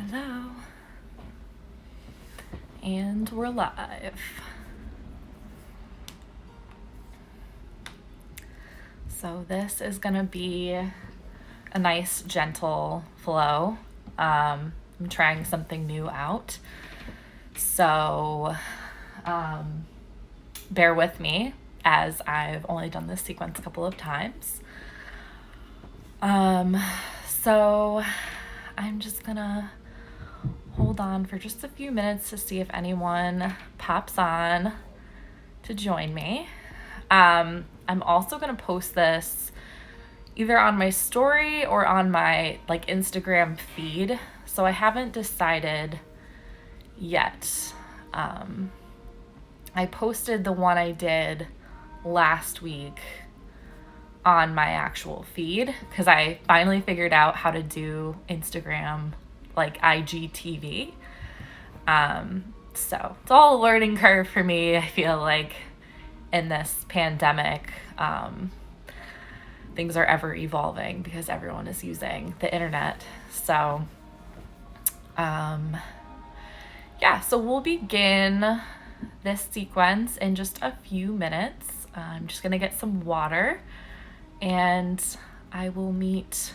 Hello. And we're live. So this is gonna be a nice, gentle flow. I'm trying something new out. So bear with me as I've only done this sequence a couple of times. So I'm just gonna hold on for just a few minutes to see if anyone pops on to join me. I'm also gonna post this either on my story or on my Instagram feed. So I haven't decided yet. I posted the one I did last week on my actual feed because I finally figured out how to do Instagram IGTV. So it's all a learning curve for me. I feel like in this pandemic, things are ever evolving because everyone is using the internet. So, so we'll begin this sequence in just a few minutes. I'm just gonna get some water and I will meet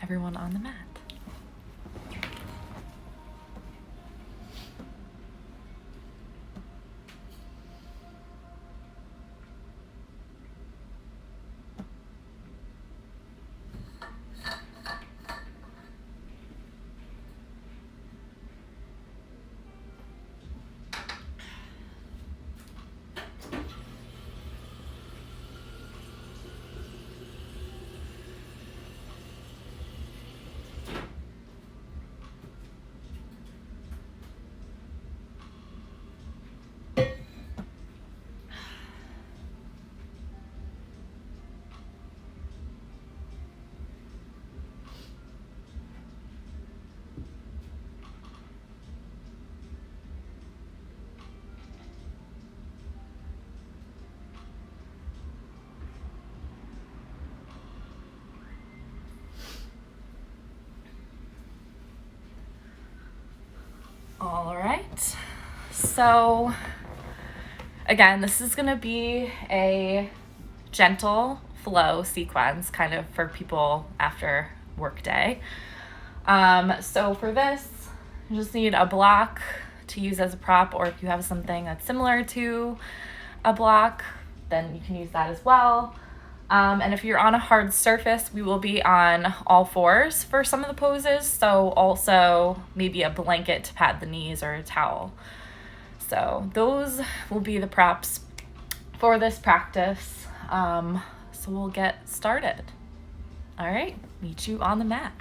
everyone on the mat. All right, so again, this is gonna be a gentle flow sequence kind of for people after work day. So for this, you just need a block to use as a prop, or if you have something that's similar to a block, then you can use that as well. And if you're on a hard surface, we will be on all fours for some of the poses. So also maybe a blanket to pad the knees or a towel. So those will be the props for this practice. So we'll get started. All right, meet you on the mat.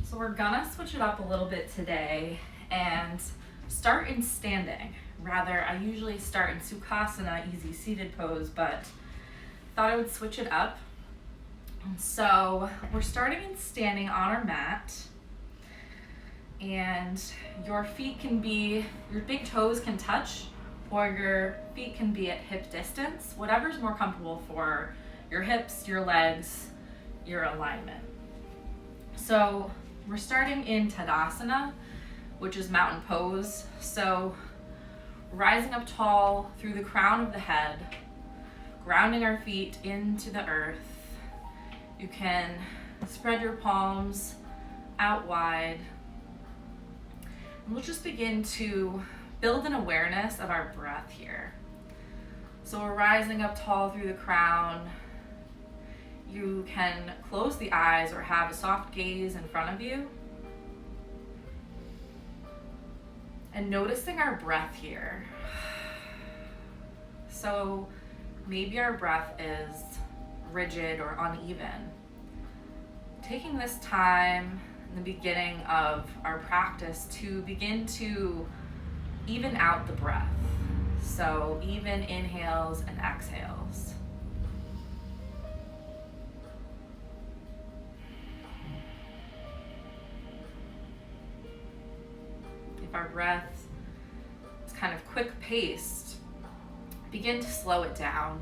So we're gonna switch it up a little bit today and start in standing. Rather, I usually start in Sukhasana, easy seated pose, but thought I would switch it up. So we're starting in standing on our mat, and your feet can be, your big toes can touch, or your feet can be at hip distance, whatever's more comfortable for your hips, your legs, your alignment. So we're starting in Tadasana, which is mountain pose. So rising up tall through the crown of the head, grounding our feet into the earth. You can spread your palms out wide. And we'll just begin to build an awareness of our breath here. So we're rising up tall through the crown. You can close the eyes or have a soft gaze in front of you. And noticing our breath here. So maybe our breath is rigid or uneven. Taking this time in the beginning of our practice to begin to even out the breath. So even inhales and exhales. If our breath kind of quick paced, begin to slow it down.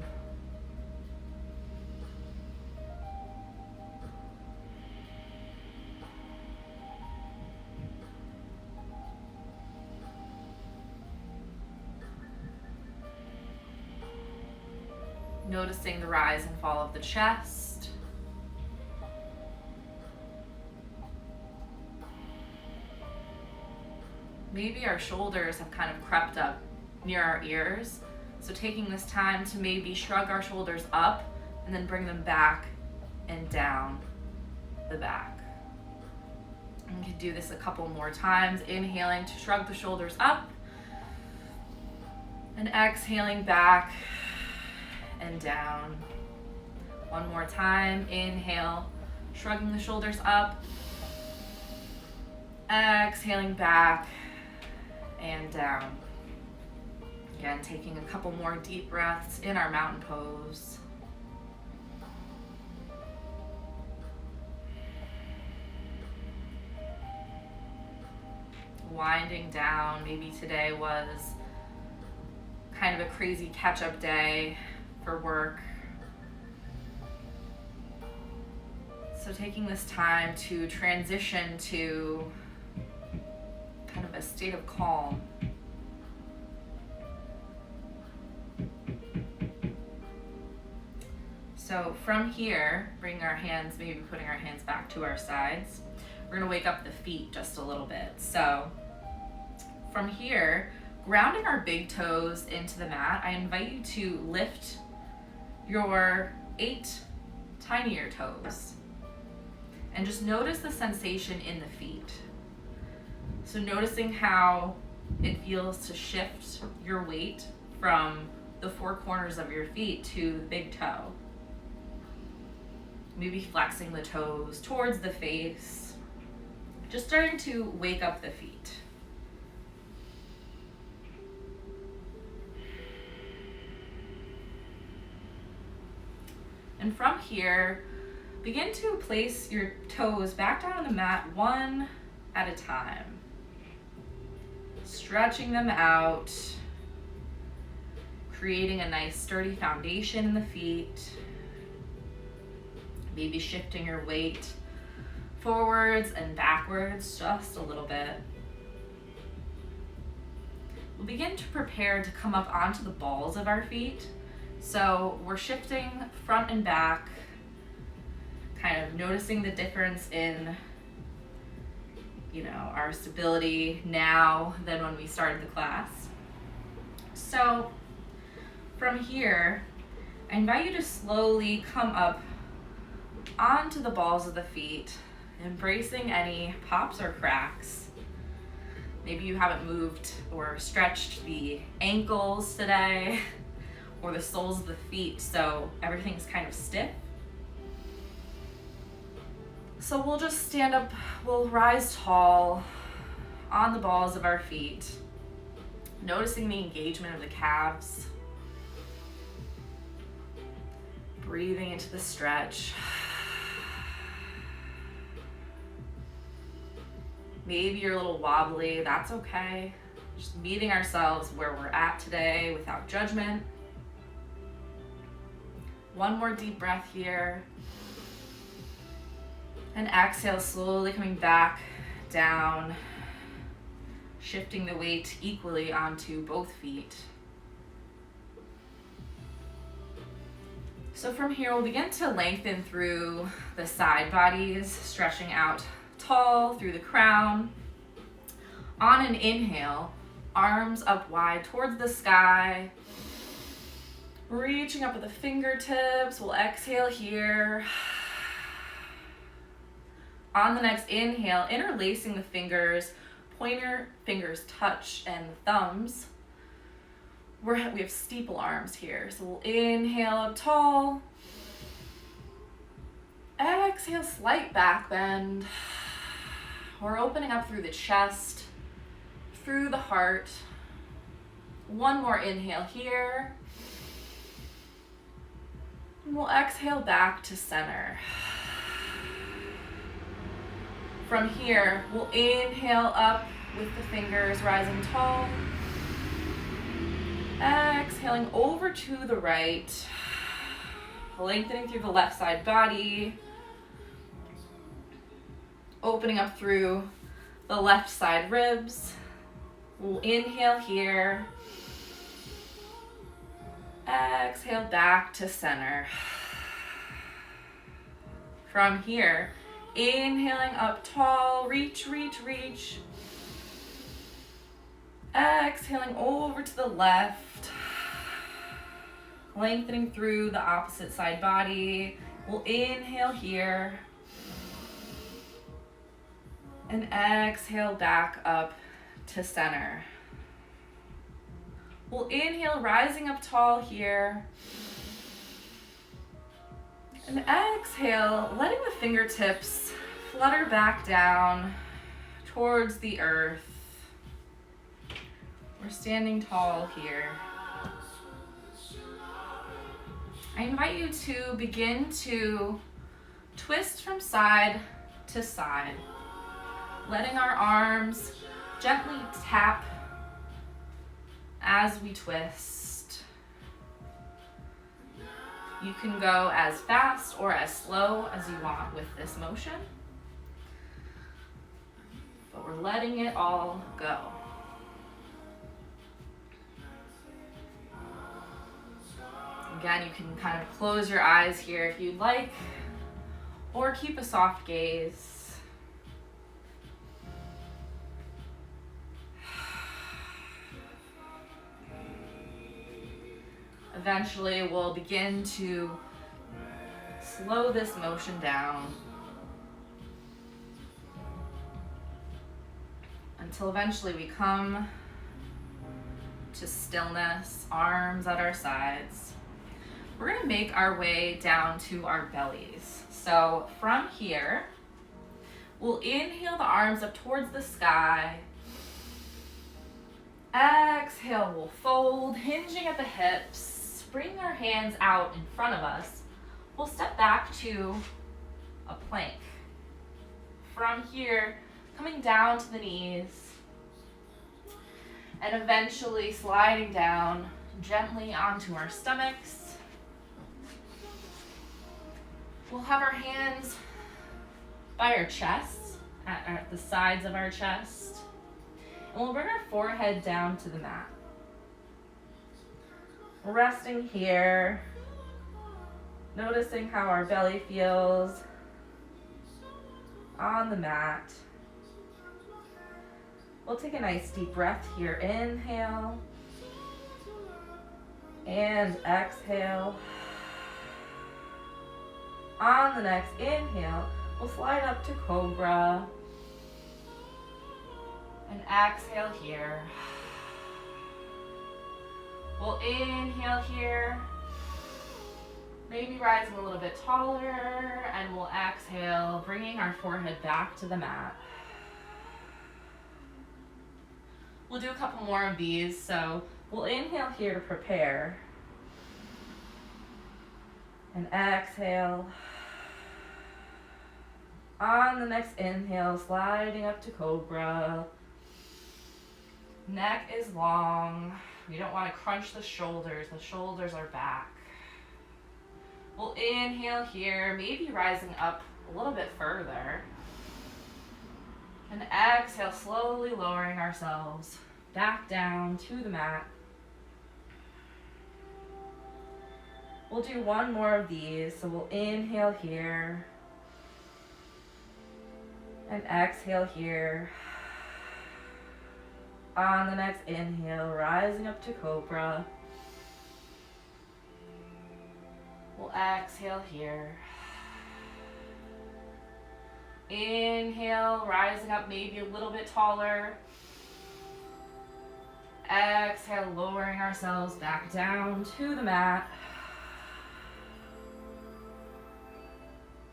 Noticing the rise and fall of the chest. Maybe our shoulders have kind of crept up near our ears. So taking this time to maybe shrug our shoulders up and then bring them back and down the back. And we can do this a couple more times. Inhaling to shrug the shoulders up and exhaling back and down. One more time. Inhale, shrugging the shoulders up. Exhaling back and down. Again, taking a couple more deep breaths in our mountain pose. Winding down. Maybe today was kind of a crazy catch-up day for work. So taking this time to transition to kind of a state of calm. So from here, bring our hands, maybe putting our hands back to our sides. We're gonna wake up the feet just a little bit. So from here, grounding our big toes into the mat, I invite you to lift your 8 tinier toes and just notice the sensation in the feet. So noticing how it feels to shift your weight from the 4 corners of your feet to the big toe. Maybe flexing the toes towards the face, just starting to wake up the feet. And from here, begin to place your toes back down on the mat one at a time. Stretching them out, creating a nice sturdy foundation in the feet. Maybe shifting your weight forwards and backwards just a little bit. We'll begin to prepare to come up onto the balls of our feet. So we're shifting front and back, kind of noticing the difference in, our stability now than when we started the class. So from here, I invite you to slowly come up onto the balls of the feet, embracing any pops or cracks. Maybe you haven't moved or stretched the ankles today or the soles of the feet, so everything's kind of stiff. So we'll just stand up, we'll rise tall on the balls of our feet, noticing the engagement of the calves, breathing into the stretch. Maybe you're a little wobbly, that's okay. Just meeting ourselves where we're at today without judgment. One more deep breath here. And exhale, slowly coming back down, shifting the weight equally onto both feet. So from here, we'll begin to lengthen through the side bodies, stretching out tall through the crown. On an inhale, arms up wide towards the sky, reaching up with the fingertips. We'll exhale here. On the next inhale, interlacing the fingers, pointer fingers touch and the thumbs. We have steeple arms here. So we'll inhale up tall. Exhale, slight back bend. We're opening up through the chest, through the heart. One more inhale here. And we'll exhale back to center. From here, we'll inhale up with the fingers rising tall. Exhaling over to the right, lengthening through the left side body, opening up through the left side ribs. We'll inhale here. Exhale back to center. From here, inhaling up tall, reach, reach, reach. Exhaling over to the left, lengthening through the opposite side body. We'll inhale here. And exhale back up to center. We'll inhale, rising up tall here. And exhale, letting the fingertips flutter back down towards the earth. We're standing tall here. I invite you to begin to twist from side to side, letting our arms gently tap as we twist. You can go as fast or as slow as you want with this motion, but we're letting it all go. Again, you can kind of close your eyes here if you'd like, or keep a soft gaze. Eventually, we'll begin to slow this motion down until eventually we come to stillness, arms at our sides. We're going to make our way down to our bellies. So from here, we'll inhale the arms up towards the sky. Exhale, we'll fold, hinging at the hips. Bring our hands out in front of us. We'll step back to a plank. From here, coming down to the knees, and eventually sliding down gently onto our stomachs. We'll have our hands by our chest, at the sides of our chest, and we'll bring our forehead down to the mat. Resting here, noticing how our belly feels on the mat. We'll take a nice deep breath here. Inhale and exhale. On the next inhale, we'll slide up to Cobra. And exhale here. We'll inhale here. Maybe rising a little bit taller, and we'll exhale, bringing our forehead back to the mat. We'll do a couple more of these, so we'll inhale here to prepare. And exhale. On the next inhale, sliding up to Cobra. Neck is long. We don't want to crunch the shoulders. The shoulders are back. We'll inhale here, maybe rising up a little bit further. And exhale, slowly lowering ourselves back down to the mat. We'll do one more of these. So we'll inhale here. And exhale here. On the next inhale, rising up to Cobra. We'll exhale here. Inhale, rising up maybe a little bit taller. Exhale, lowering ourselves back down to the mat.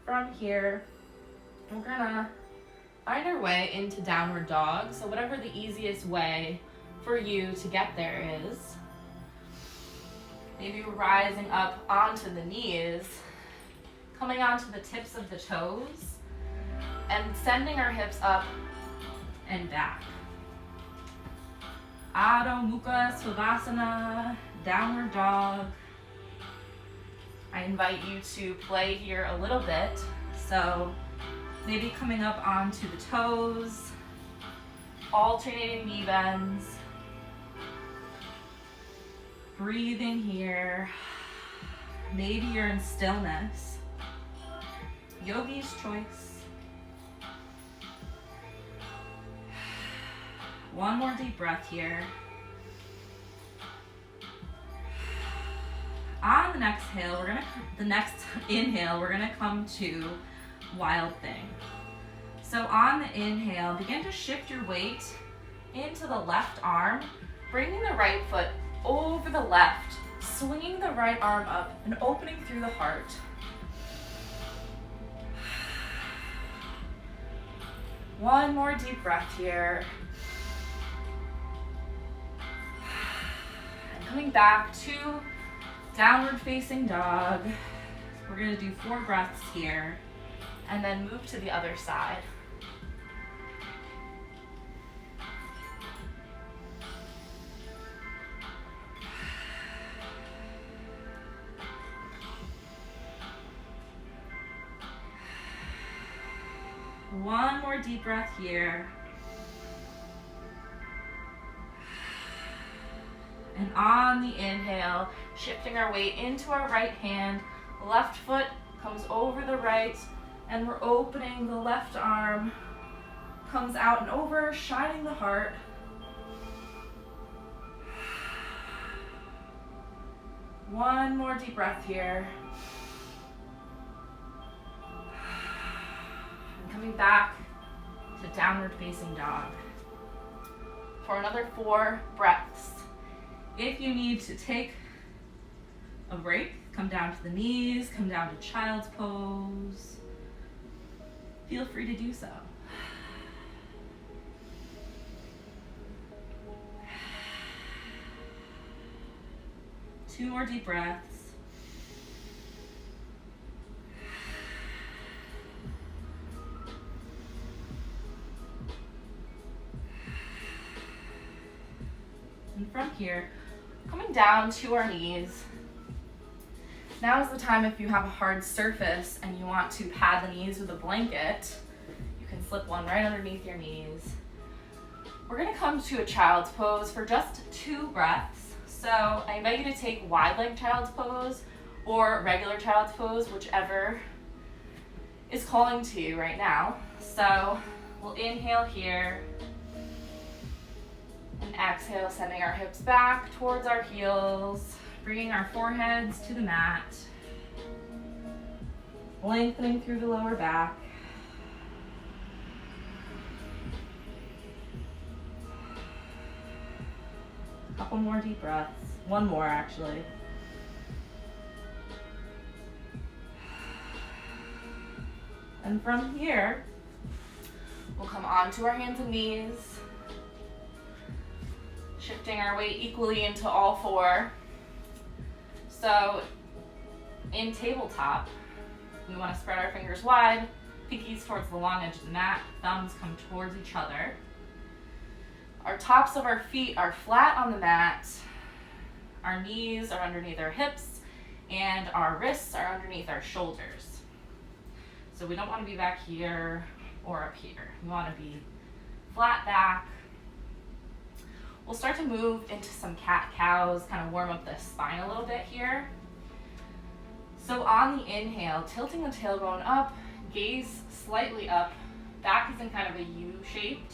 From here, we're gonna find our way into downward dog. So whatever the easiest way for you to get there is. Maybe we're rising up onto the knees, coming onto the tips of the toes, and sending our hips up and back. Adho Mukha Svanasana, downward dog. I invite you to play here a little bit. So maybe coming up onto the toes, alternating knee bends, breathing here. Maybe you're in stillness. Yogi's choice. One more deep breath here. On the next inhale, we're gonna come to Wild Thing. So on the inhale, begin to shift your weight into the left arm, bringing the right foot over the left, swinging the right arm up and opening through the heart. One more deep breath here. And coming back to downward facing dog. We're gonna do 4 breaths here and then move to the other side. One more deep breath here. And on the inhale, shifting our weight into our right hand, left foot comes over the right, and we're opening the left arm, comes out and over, shining the heart. One more deep breath here. And coming back to downward facing dog. For another 4 breaths. If you need to take a break, come down to the knees, come down to child's pose. Feel free to do so. Two more deep breaths. And from here, coming down to our knees. Now is the time if you have a hard surface and you want to pad the knees with a blanket, you can slip one right underneath your knees. We're gonna come to a child's pose for just 2 breaths. So I invite you to take wide leg child's pose or regular child's pose, whichever is calling to you right now. So we'll inhale here. And exhale, sending our hips back towards our heels, bringing our foreheads to the mat, lengthening through the lower back. A couple more deep breaths. One more, actually. And from here, we'll come onto our hands and knees, shifting our weight equally into all 4. So in tabletop, we want to spread our fingers wide, pinkies towards the long edge of the mat, thumbs come towards each other. Our tops of our feet are flat on the mat, our knees are underneath our hips, and our wrists are underneath our shoulders. So we don't want to be back here or up here. We want to be flat back. We'll start to move into some cat-cows, kind of warm up the spine a little bit here. So on the inhale, tilting the tailbone up, gaze slightly up, back is in kind of a U-shaped.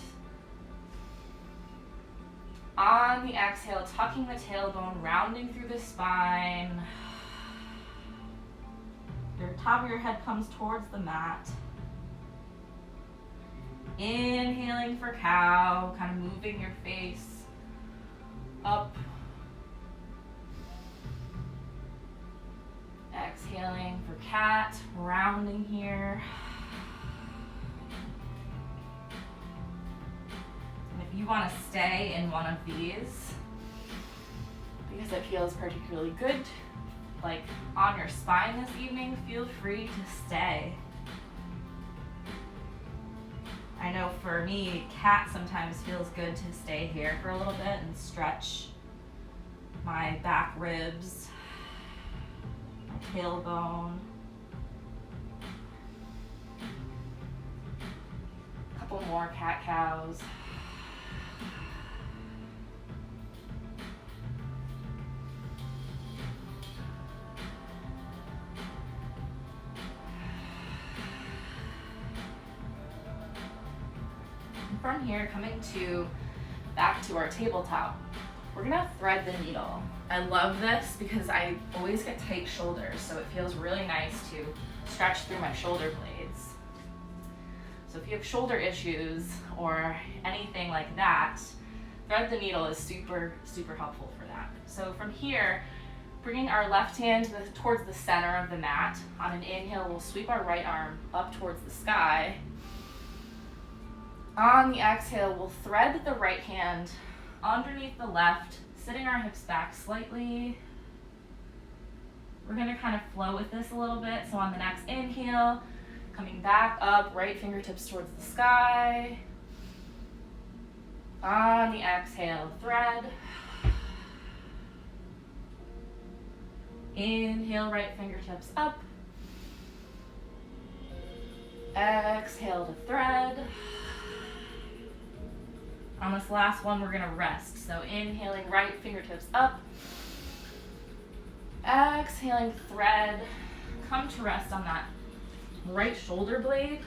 On the exhale, tucking the tailbone, rounding through the spine. Your top of your head comes towards the mat. Inhaling for cow, kind of moving your face up. Exhaling for cat, rounding here. And if you want to stay in one of these, because it feels particularly good, like on your spine this evening, feel free to stay. I know for me, cat sometimes feels good to stay here for a little bit and stretch my back ribs, my tailbone. A couple more cat cows. From here, coming back to our tabletop, we're gonna thread the needle. I love this because I always get tight shoulders, so it feels really nice to stretch through my shoulder blades. So if you have shoulder issues or anything like that, thread the needle is super, super helpful for that. So from here, bringing our left hand towards the center of the mat. On an inhale, we'll sweep our right arm up towards the sky. On the exhale, we'll thread the right hand underneath the left, sitting our hips back slightly. We're gonna kind of flow with this a little bit. So on the next inhale, coming back up, right fingertips towards the sky. On the exhale, thread. Inhale, right fingertips up. Exhale to thread. On this last one, we're gonna rest. So inhaling, right fingertips up. Exhaling, thread. Come to rest on that right shoulder blade.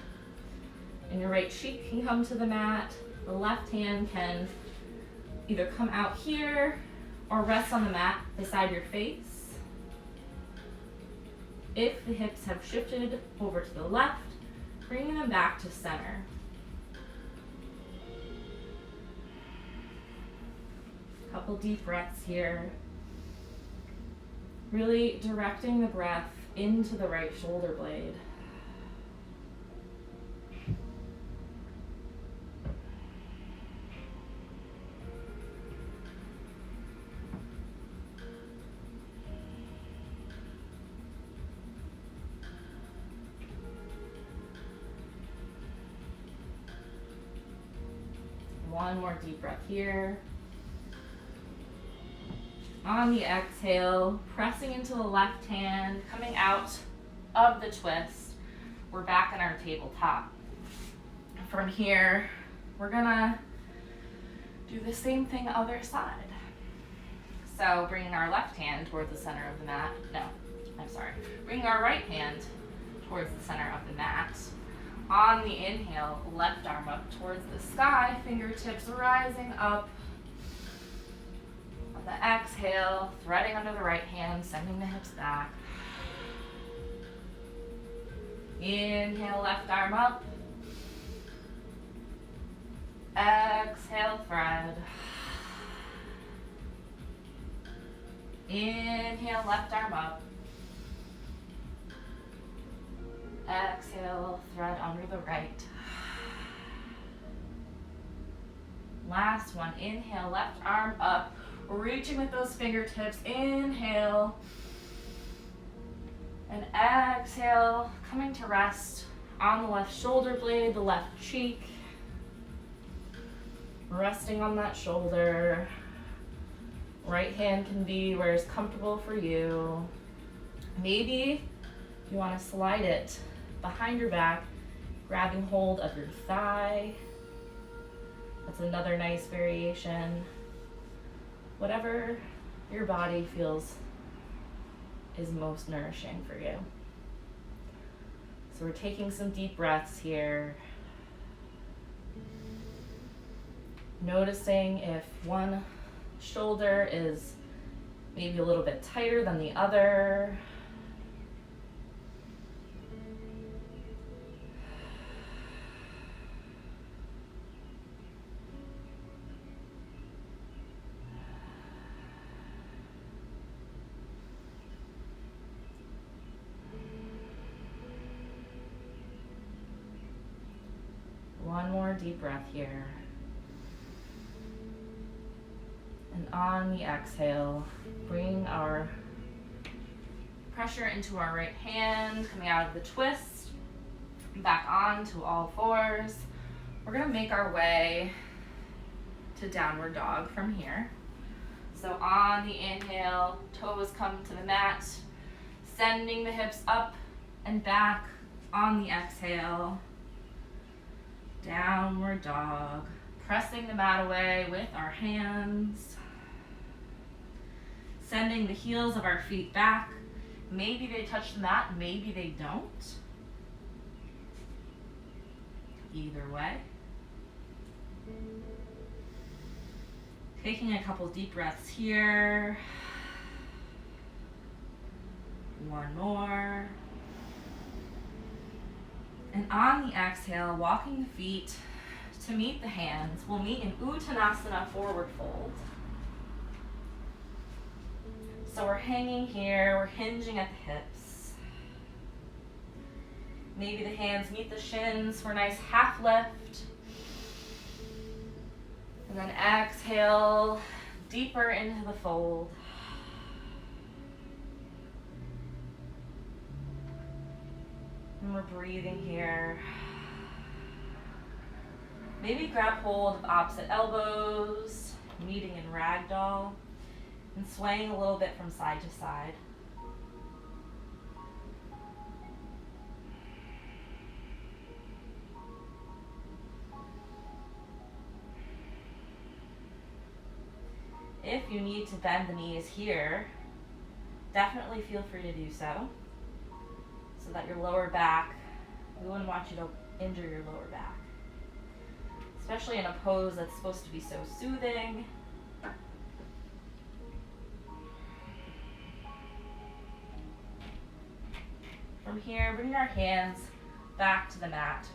And your right cheek can come to the mat. The left hand can either come out here or rest on the mat beside your face. If the hips have shifted over to the left, bringing them back to center. Couple deep breaths here. Really directing the breath into the right shoulder blade. One more deep breath here. On the exhale, pressing into the left hand, coming out of the twist, we're back in our tabletop. From here, we're gonna do the same thing other side. So bringing our left hand towards the center of the mat, bringing our right hand towards the center of the mat. On the inhale, left arm up towards the sky, fingertips rising up. On the exhale, threading under the right hand, sending the hips back. Inhale, left arm up. Exhale, thread. Inhale, left arm up. Exhale, thread under the right. Last one, inhale, left arm up. Reaching with those fingertips, inhale. And exhale, coming to rest on the left shoulder blade, the left cheek. Resting on that shoulder. Right hand can be where it's comfortable for you. Maybe you want to slide it behind your back, grabbing hold of your thigh. That's another nice variation. Whatever your body feels is most nourishing for you. So we're taking some deep breaths here. Noticing if one shoulder is maybe a little bit tighter than the other. One more deep breath here. And on the exhale, bring our pressure into our right hand, coming out of the twist, back on to all fours, We're gonna make our way to downward dog from here. So on the inhale, toes come to the mat, sending the hips up and back. On the exhale, downward dog, pressing the mat away with our hands, sending the heels of our feet back. Maybe they touch the mat, maybe they don't. Either way. Taking a couple deep breaths here. One more. And on the exhale, walking the feet to meet the hands. We'll meet in Uttanasana, forward fold. So we're hanging here, we're hinging at the hips. Maybe the hands meet the shins for a nice half lift. And then exhale, deeper into the fold. And we're breathing here. Maybe grab hold of opposite elbows, meeting in ragdoll, and swaying a little bit from side to side. If you need to bend the knees here, definitely feel free to do so that your lower back, we wouldn't want you to injure your lower back, especially in a pose that's supposed to be so soothing. From here, bring our hands back to the mat.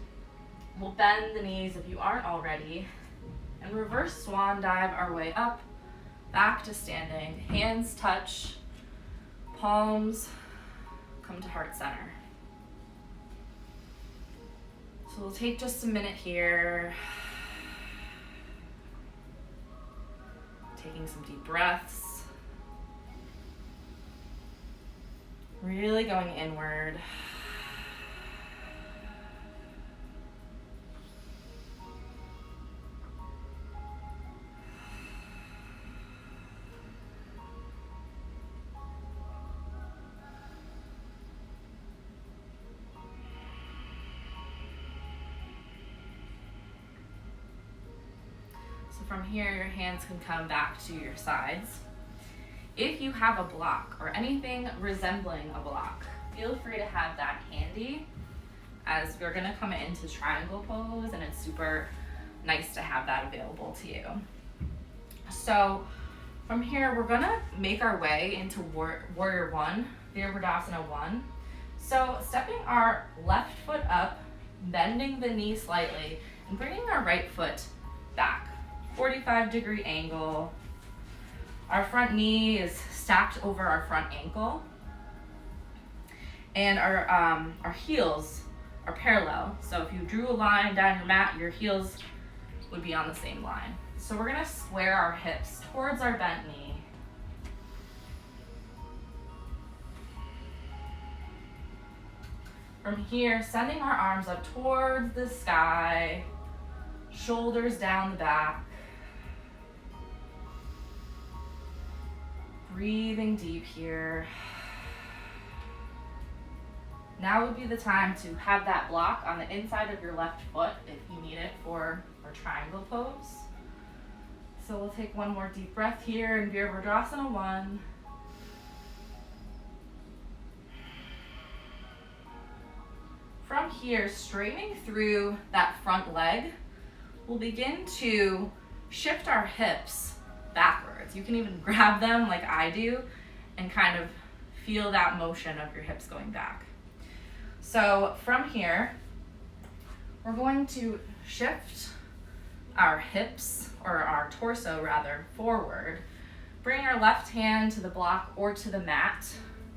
We'll bend the knees if you aren't already, and reverse swan dive our way up, back to standing. Hands touch, palms come to heart center. So we'll take just a minute here, taking some deep breaths, really going inward. From here, your hands can come back to your sides. If you have a block or anything resembling a block, feel free to have that handy, as we're gonna come into triangle pose and it's super nice to have that available to you. So from here, we're gonna make our way into Warrior One, Virabhadrasana 1. So stepping our left foot up, bending the knee slightly, and bringing our right foot back. 45-degree angle. Our front knee is stacked over our front ankle. And our heels are parallel. So if you drew a line down your mat, your heels would be on the same line. So we're gonna square our hips towards our bent knee. From here, sending our arms up towards the sky, shoulders down the back. Breathing deep here. Now would be the time to have that block on the inside of your left foot if you need it for our triangle pose. So we'll take one more deep breath here in Virabhadrasana 1. From here, straightening through that front leg, we'll begin to shift our hips backwards. You can even grab them like I do and kind of feel that motion of your hips going back. So from here, we're going to shift our hips, or our torso rather, forward. Bring our left hand to the block or to the mat,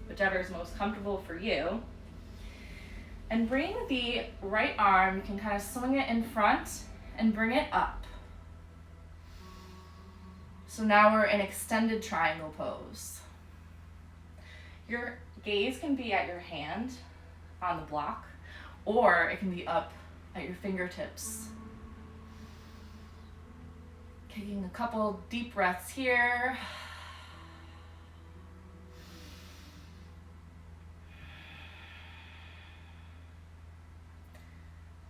whichever is most comfortable for you. And bring the right arm, you can kind of swing it in front and bring it up. So now we're in extended triangle pose. Your gaze can be at your hand on the block, or it can be up at your fingertips Taking a couple deep breaths here.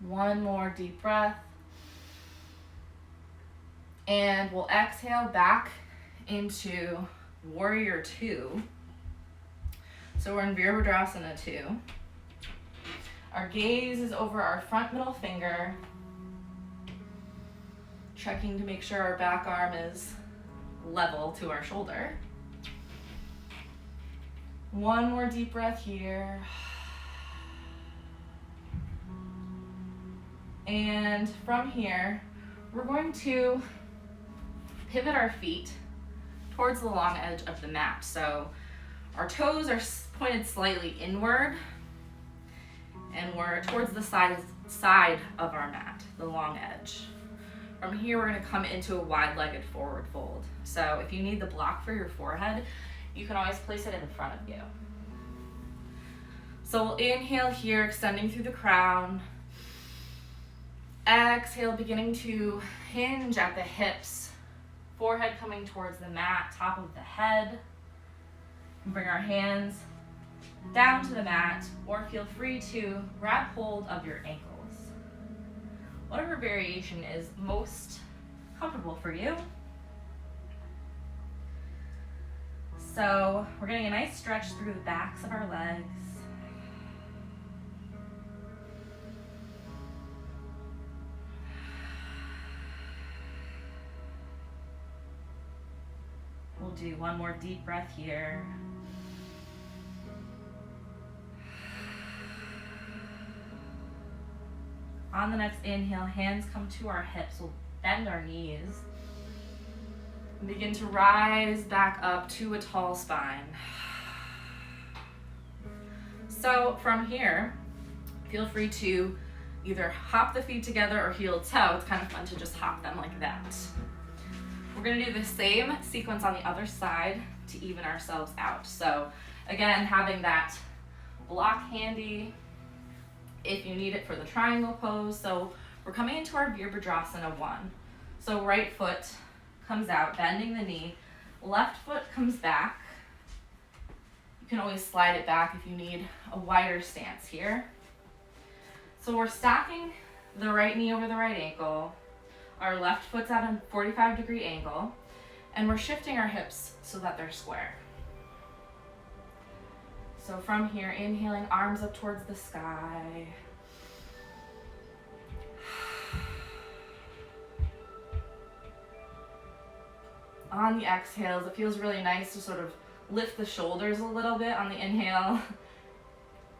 One more deep breath. And we'll exhale back into Warrior Two. So we're in Virabhadrasana 2. Our gaze is over our front middle finger, checking to make sure our back arm is level to our shoulder. One more deep breath here. And from here, we're going to pivot our feet towards the long edge of the mat. So our toes are pointed slightly inward, and we're towards the side of our mat, the long edge. From here, we're going to come into a wide-legged forward fold. So if you need the block for your forehead, you can always place it in front of you. So we'll inhale here, extending through the crown. Exhale, beginning to hinge at the hips, forehead coming towards the mat, top of the head. Bring our hands down to the mat, or feel free to grab hold of your ankles. Whatever variation is most comfortable for you. So we're getting a nice stretch through the backs of our legs. We'll do one more deep breath here. On the next inhale, hands come to our hips. We'll bend our knees. And begin to rise back up to a tall spine. So from here, feel free to either hop the feet together or heel toe. It's kind of fun to just hop them like that. We're gonna do the same sequence on the other side to even ourselves out. So again, having that block handy if you need it for the triangle pose. So we're coming into our Virabhadrasana 1. So right foot comes out, bending the knee. Left foot comes back. You can always slide it back if you need a wider stance here. So we're stacking the right knee over the right ankle. Our left foot's at a 45-degree angle, and we're shifting our hips so that they're square. So from here, inhaling, arms up towards the sky. On the exhales, it feels really nice to sort of lift the shoulders a little bit on the inhale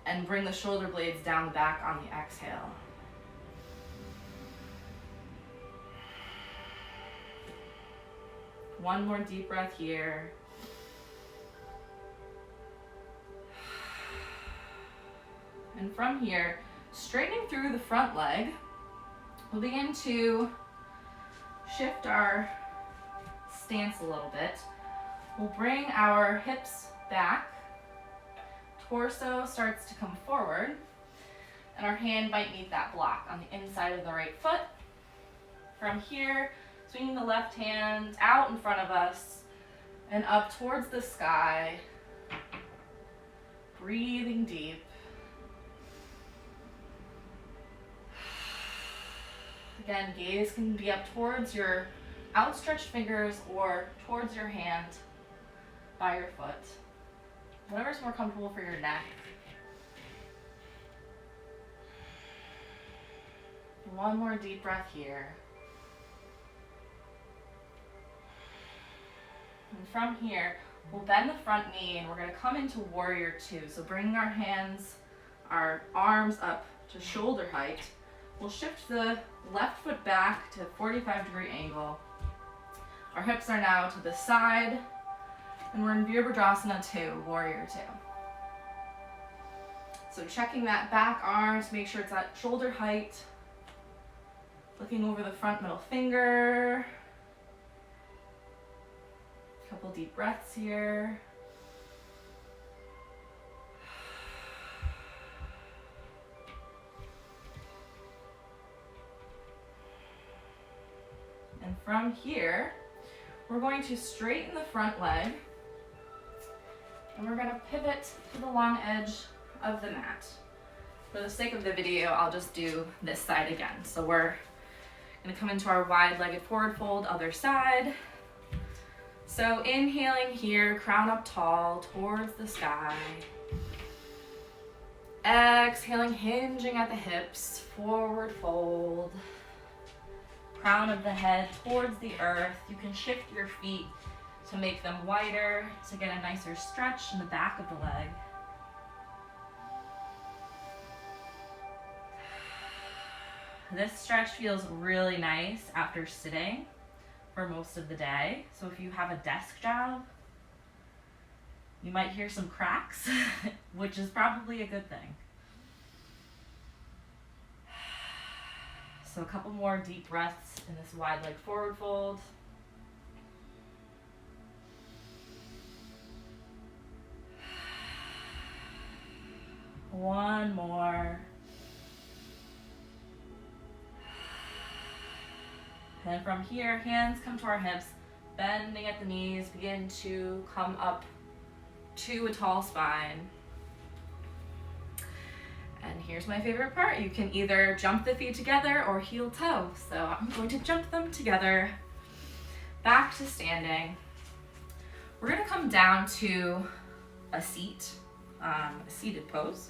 and bring the shoulder blades down the back on the exhale. One more deep breath here. And from here, straightening through the front leg, we'll begin to shift our stance a little bit. We'll bring our hips back, torso starts to come forward, and our hand might meet that block on the inside of the right foot. From here, swinging the left hand out in front of us and up towards the sky, breathing deep. Again, gaze can be up towards your outstretched fingers or towards your hand by your foot. Whatever's more comfortable for your neck. One more deep breath here. And from here, we'll bend the front knee and we're going to come into Warrior Two. So bringing our hands, our arms up to shoulder height. We'll shift the left foot back to 45-degree angle. Our hips are now to the side, and we're in Virabhadrasana 2, Warrior 2. So checking that back arm to make sure it's at shoulder height. Looking over the front middle finger. Couple deep breaths here. And from here, we're going to straighten the front leg and we're gonna pivot to the long edge of the mat. For the sake of the video, I'll just do this side again. So we're gonna come into our wide-legged forward fold, other side. So inhaling here, crown up tall towards the sky. Exhaling, hinging at the hips, forward fold. Crown of the head towards the earth. You can shift your feet to make them wider to get a nicer stretch in the back of the leg. This stretch feels really nice after sitting for most of the day. So if you have a desk job, you might hear some cracks, which is probably a good thing. So a couple more deep breaths in this wide leg forward fold. One more. And from here, hands come to our hips, bending at the knees, begin to come up to a tall spine. And here's my favorite part. You can either jump the feet together or heel toe. So I'm going to jump them together, back to standing. We're gonna come down to a seat, a seated pose.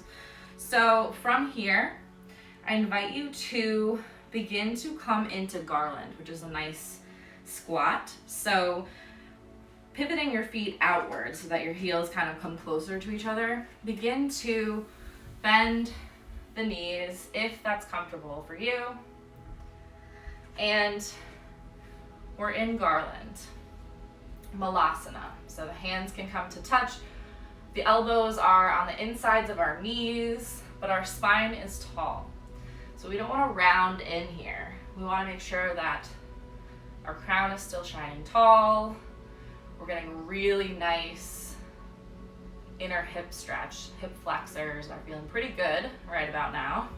So from here, I invite you to begin to come into garland, which is a nice squat. So pivoting your feet outwards so that your heels kind of come closer to each other. Begin to bend the knees if that's comfortable for you. And we're in garland, Malasana. So the hands can come to touch. The elbows are on the insides of our knees, but our spine is tall. So we don't want to round in here. We want to make sure that our crown is still shining tall. We're getting really nice inner hip stretch. Hip flexors are feeling pretty good right about now.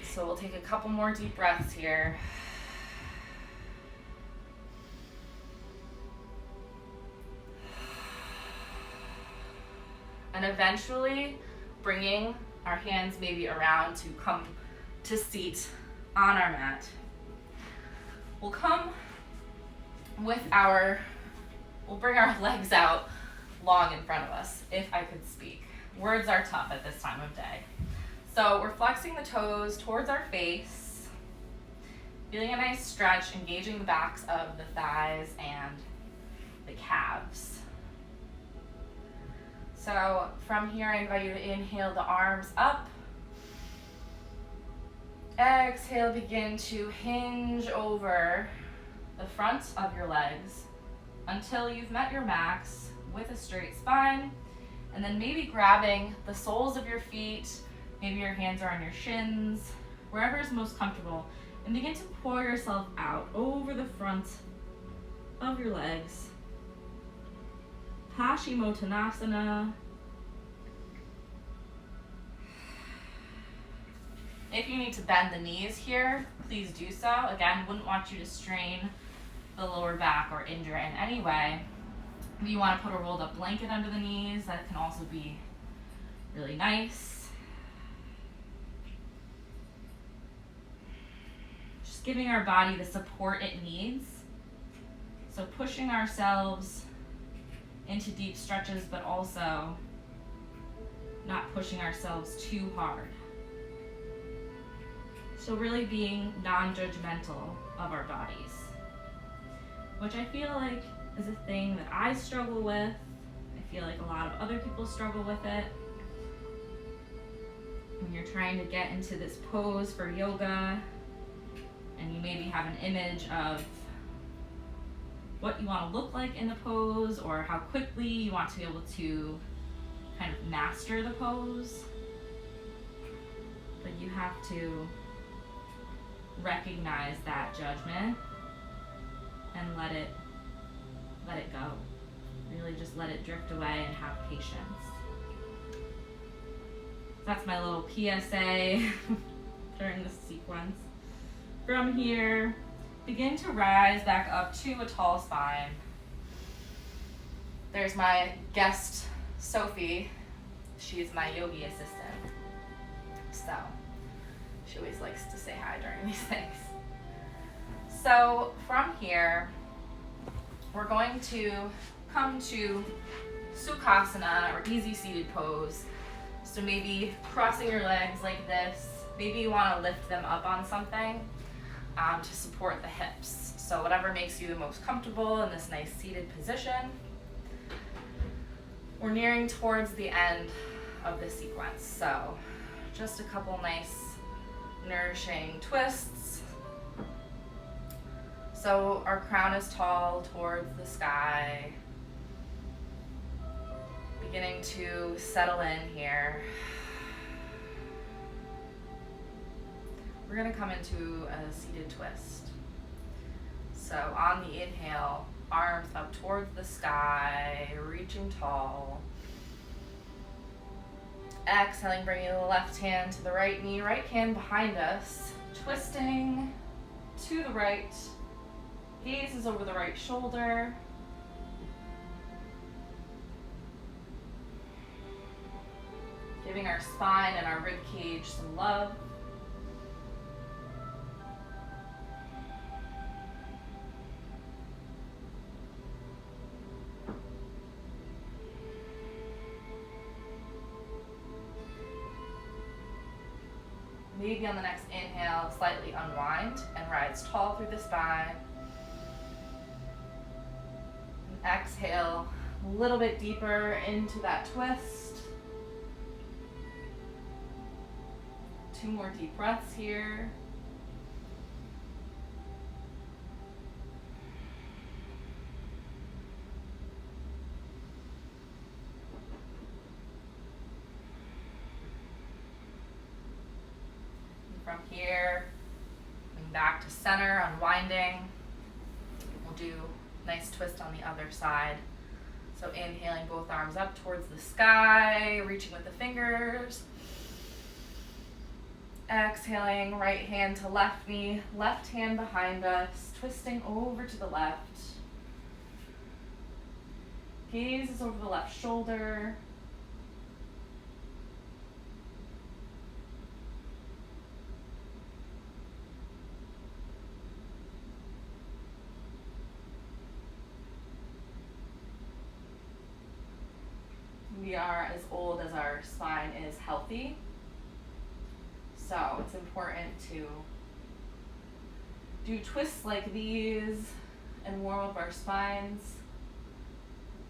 So we'll take a couple more deep breaths here. And eventually bringing our hands maybe around to come to seat on our mat. We'll come with we'll bring our legs out long in front of us, if I could speak. Words are tough at this time of day. So we're flexing the toes towards our face, feeling a nice stretch, engaging the backs of the thighs and the calves. So from here, I invite you to inhale the arms up. Exhale, begin to hinge over the front of your legs until you've met your max with a straight spine. And then maybe grabbing the soles of your feet, maybe your hands are on your shins, wherever is most comfortable, and begin to pour yourself out over the front of your legs. Paschimottanasana. If you need to bend the knees here, please do so. Again, wouldn't want you to strain the lower back or injure it in any way. If you want to put a rolled up blanket under the knees, that can also be really nice. Just giving our body the support it needs. So pushing ourselves into deep stretches, but also not pushing ourselves too hard. So really being non-judgmental of our bodies, which I feel like is a thing that I struggle with. I feel like a lot of other people struggle with it. When you're trying to get into this pose for yoga, and you maybe have an image of what you want to look like in the pose, or how quickly you want to be able to kind of master the pose. But you have to recognize that judgment and let it go. Really just let it drift away and have patience. That's my little PSA during this sequence. From here, begin to rise back up to a tall spine. There's my guest, Sophie. She's my yogi assistant. So, she always likes to say hi during these things. So, from here, we're going to come to Sukhasana, or easy seated pose. So maybe crossing your legs like this. Maybe you want to lift them up on something to support the hips. So whatever makes you the most comfortable in this nice seated position. We're nearing towards the end of the sequence. So just a couple nice nourishing twists. So our crown is tall towards the sky. Beginning to settle in here. We're going to come into a seated twist. So on the inhale, arms up towards the sky, reaching tall. Exhaling, bringing the left hand to the right knee, right hand behind us, twisting to the right. Gaze is over the right shoulder. Giving our spine and our rib cage some love. Maybe on the next inhale, slightly unwind and rise tall through the spine. And exhale a little bit deeper into that twist. 2 more deep breaths here. And from here, coming back to center, unwinding. We'll do a nice twist on the other side. So inhaling both arms up towards the sky, reaching with the fingers. Exhaling, right hand to left knee, left hand behind us, twisting over to the left. Gaze is over the left shoulder. We are as old as our spine is healthy. So it's important to do twists like these and warm up our spines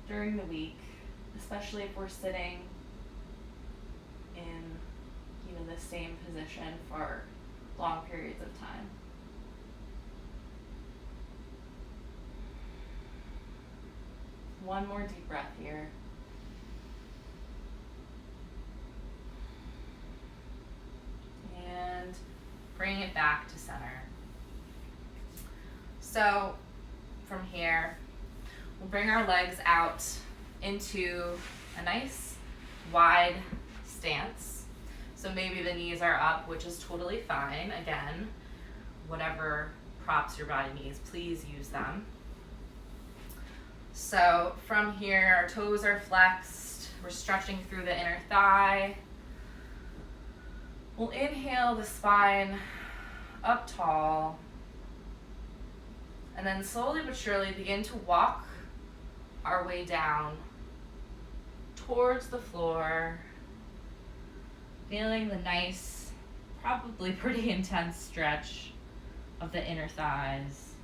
during the week, especially if we're sitting in, the same position for long periods of time. One more deep breath here. And bring it back to center. So from here, we'll bring our legs out into a nice wide stance. So maybe the knees are up, which is totally fine. Again, whatever props your body needs, please use them. So from here, our toes are flexed. We're stretching through the inner thigh. We'll inhale the spine up tall, and then slowly but surely begin to walk our way down towards the floor, feeling the nice, probably pretty intense stretch of the inner thighs.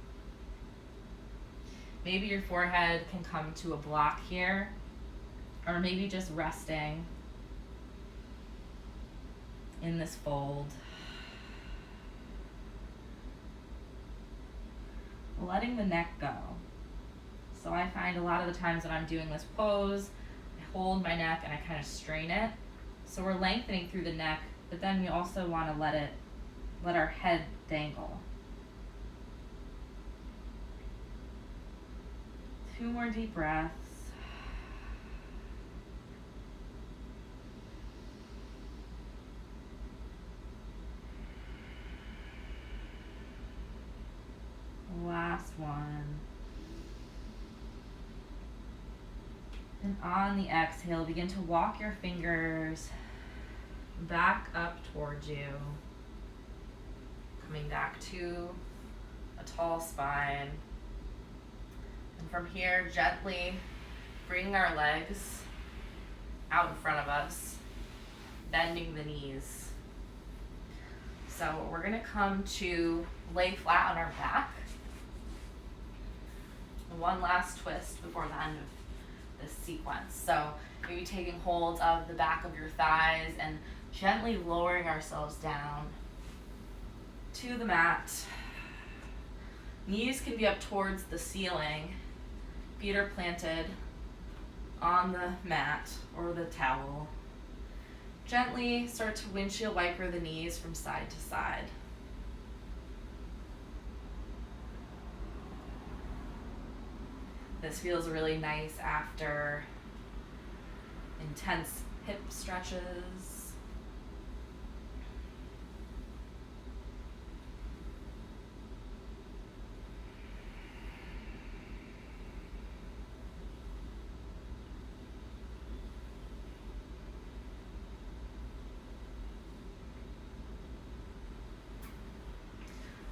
Maybe your forehead can come to a block here, or maybe just resting in this fold. Letting the neck go. So I find a lot of the times when I'm doing this pose, I hold my neck and I kind of strain it. So we're lengthening through the neck, but then we also want to let our head dangle. 2 more deep breaths. And on the exhale, begin to walk your fingers back up towards you. Coming back to a tall spine. And from here, gently bring our legs out in front of us, bending the knees. So we're gonna come to lay flat on our back. One last twist before the end of this sequence. So maybe taking hold of the back of your thighs and gently lowering ourselves down to the mat. Knees can be up towards the ceiling. Feet are planted on the mat or the towel. Gently start to windshield wiper the knees from side to side. This feels really nice after intense hip stretches.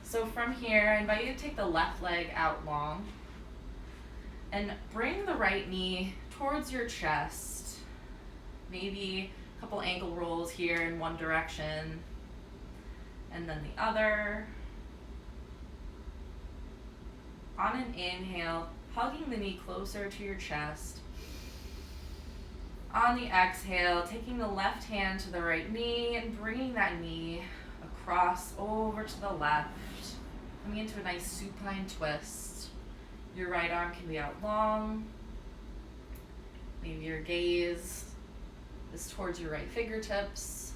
So from here, I invite you to take the left leg out long and bring the right knee towards your chest. Maybe a couple ankle rolls here in one direction and then the other. On an inhale, hugging the knee closer to your chest. On the exhale, taking the left hand to the right knee and bringing that knee across over to the left, coming into a nice supine twist. Your right arm can be out long. Maybe your gaze is towards your right fingertips.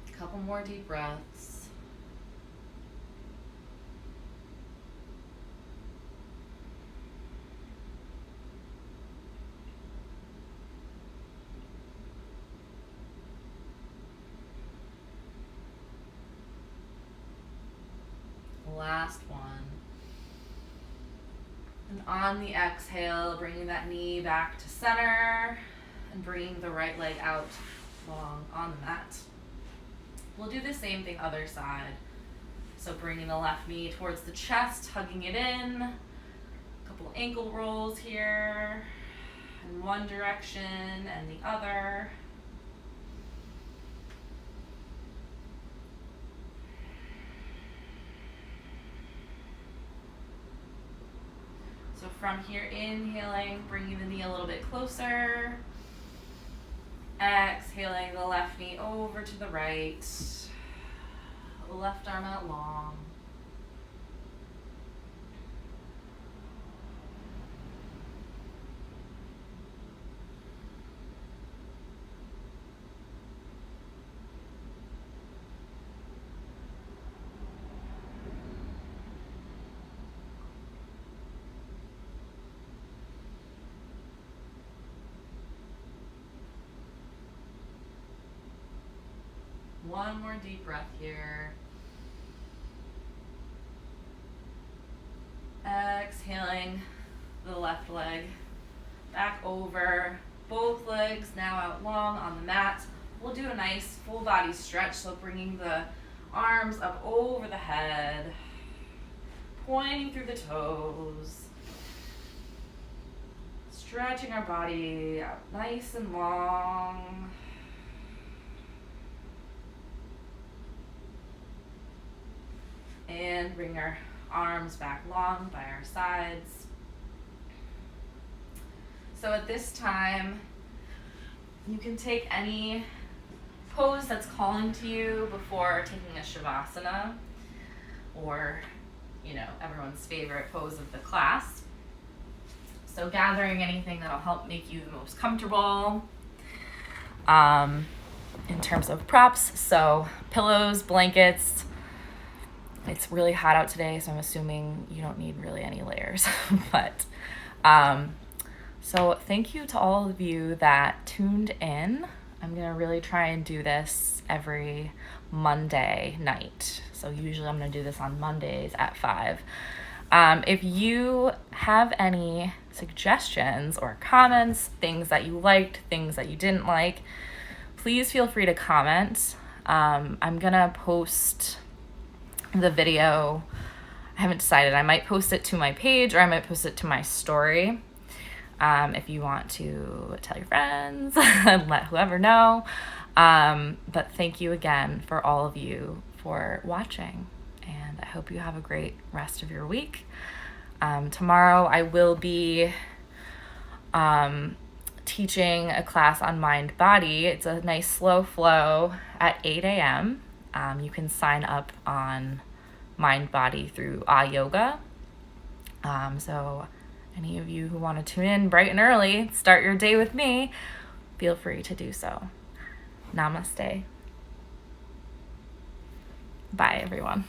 A couple more deep breaths. Last one. And on the exhale, bringing that knee back to center and bringing the right leg out long on the mat. We'll do the same thing other side. So bringing the left knee towards the chest, hugging it in. A couple ankle rolls here in one direction and the other. So from here, inhaling, bringing the knee a little bit closer. Exhaling the left knee over to the right. The left arm out long. One more deep breath here. Exhaling the left leg back over. Both legs now out long on the mat. We'll do a nice full body stretch, so bringing the arms up over the head, pointing through the toes, stretching our body out nice and long. And bring our arms back long by our sides. So at this time, you can take any pose that's calling to you before taking a Shavasana, or, everyone's favorite pose of the class. So gathering anything that'll help make you the most comfortable in terms of props. So pillows, blankets. It's really hot out today, so I'm assuming you don't need really any layers. But so thank you to all of you that tuned in. I'm gonna really try and do this every Monday night. So usually I'm gonna do this on Mondays at 5. If you have any suggestions or comments, things that you liked, things that you didn't like, please feel free to comment. I'm gonna post the video. I haven't decided. I might post it to my page or I might post it to my story. If you want to tell your friends and let whoever know. But thank you again for all of you for watching, and I hope you have a great rest of your week. Tomorrow I will be teaching a class on mind body. It's a nice slow flow at 8 a.m. You can sign up on Mind Body through Yoga. So any of you who want to tune in bright and early, start your day with me, feel free to do so. Namaste. Bye, everyone.